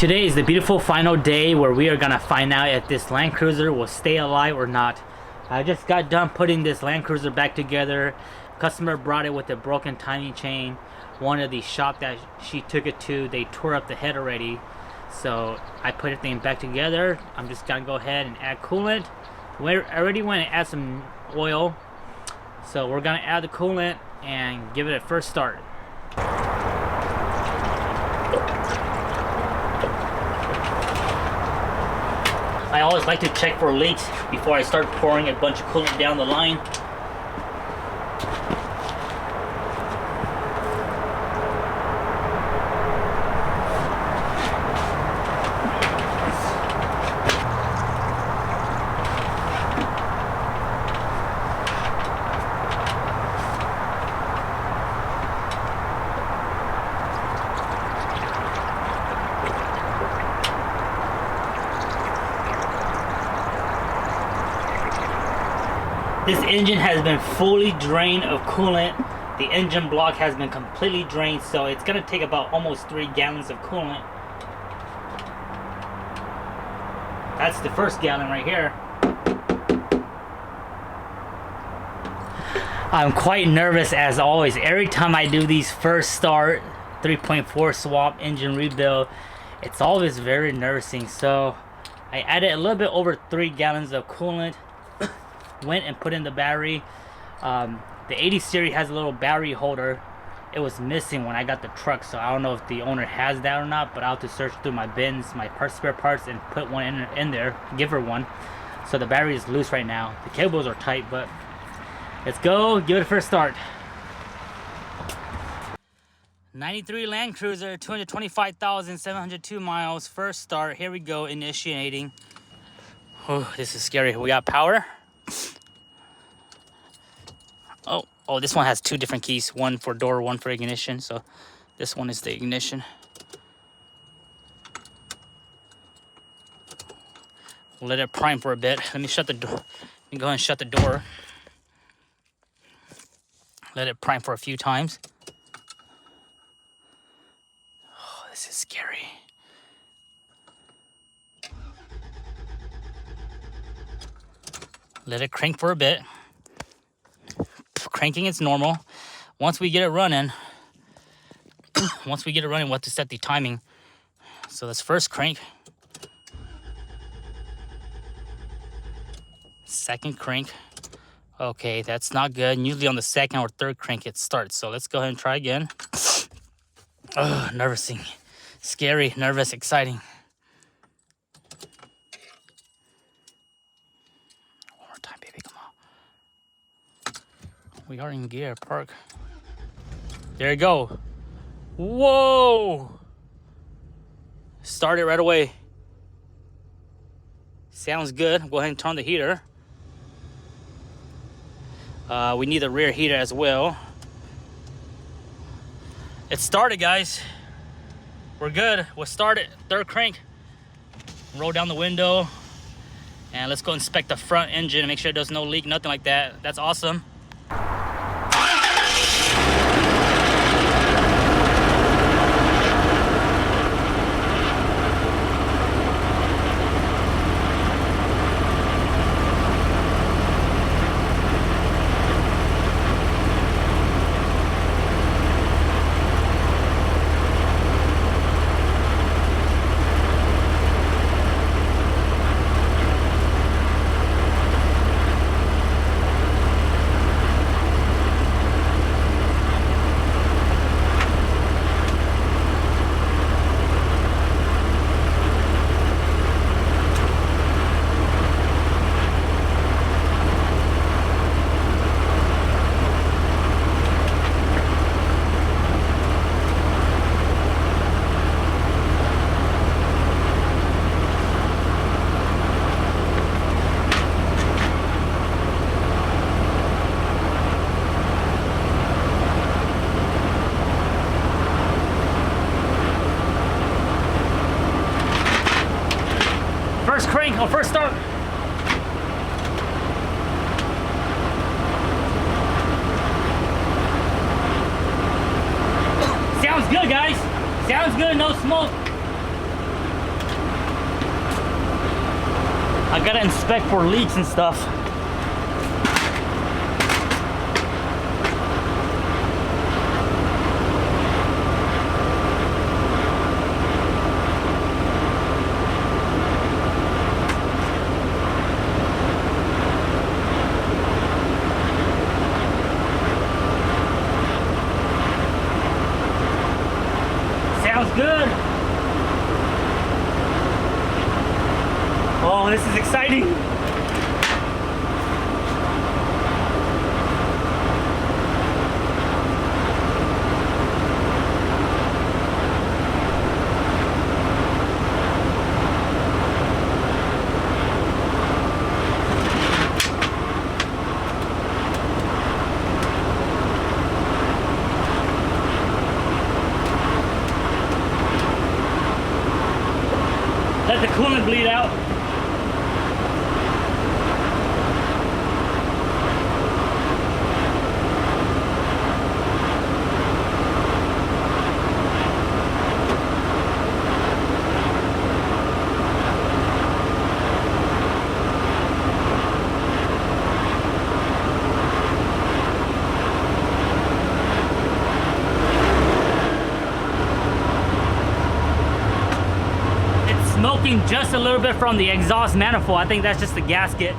Today is the beautiful final day where we are gonna find out if this Land Cruiser will stay alive or not. I just got done putting this Land Cruiser back together. Customer brought it with a broken timing chain. One of the shop that she took it to, they tore up the head already. So I put everything back together. I'm just gonna go ahead and add coolant. I already went and add some oil. So we're gonna add the coolant and give it a first start. I always like to check for leaks before I start pouring a bunch of coolant down the line. This engine has been fully drained of coolant. The engine block has been completely drained, so it's gonna take about almost 3 gallons of coolant. That's the first gallon right here. I'm quite nervous as always. Every time I do these first start 3.4 swap engine rebuild, it's always very nervousing. So I added a little bit over 3 gallons of coolant. Went and put in the battery. The 80 series has a little battery holder. It was missing when I got the truck, so I don't know if the owner has that or not, but I'll have to search through my bins, my spare parts, and put one in there, give her one. So the battery is loose right now. The cables are tight, but let's go, give it a first start. 93 Land Cruiser, 225,702 miles, first start. Here we go, initiating. Oh, this is scary. We got power. Oh, this one has 2 different keys, one for door, one for ignition. So this one is the ignition. We'll let it prime for a bit. Let me shut the door. Let me go ahead and shut the door. Let it prime for a few times. Oh, this is scary. Let it crank for a bit. Cranking is normal. Once we get it running, we'll have to set the timing. So let's first crank. Second crank. Okay, that's not good. Usually on the second or third crank it starts. So let's go ahead and try again. Nervousing. Scary, nervous, exciting. We are in gear, park. There you go. Whoa! Start it right away. Sounds good. Go ahead and turn the heater. We need the rear heater as well. It started, guys. We're good. We'll start it. Third crank. Roll down the window. And let's go inspect the front engine and make sure there's no leak, nothing like that. That's awesome. First start. Sounds good, guys. Sounds good, no smoke. I gotta inspect for leaks and stuff. Sounds good. Oh, this is exciting. Let the coolant bleed out. Smoking just a little bit from the exhaust manifold. I think that's just the gasket.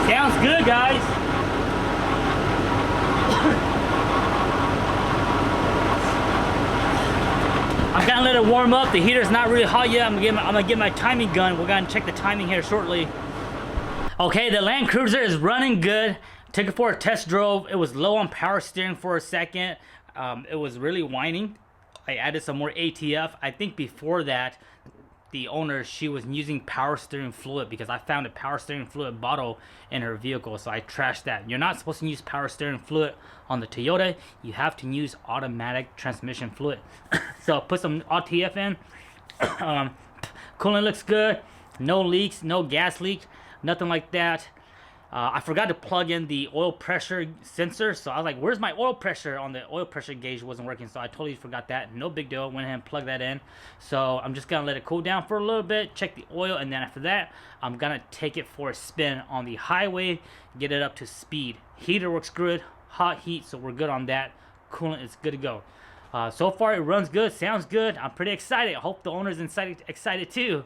Sounds good, guys. I'm gonna let it warm up. The heater's not really hot yet. I'm gonna get my timing gun. We're gonna check the timing here shortly. Okay, the Land Cruiser is running good. Took it for a test drove. It was low on power steering for a second. It was really whining. I added some more ATF. I think before that, the owner, she was using power steering fluid because I found a power steering fluid bottle in her vehicle, so I trashed that. You're not supposed to use power steering fluid on the Toyota. You have to use automatic transmission fluid. So put some ATF in. Coolant looks good. No leaks, no gas leak, nothing like that. I forgot to plug in the oil pressure sensor, so I was like, where's my oil pressure? On the oil pressure gauge wasn't working, so I totally forgot that. No big deal. Went ahead and plugged that in. So I'm just gonna let it cool down for a little bit, check the oil, and then after that I'm gonna take it for a spin on the highway, get it up to speed. Heater works good, hot heat, so we're good on that. Coolant is good to go. So far it runs good, sounds good. I'm pretty excited. I hope the owner's excited too.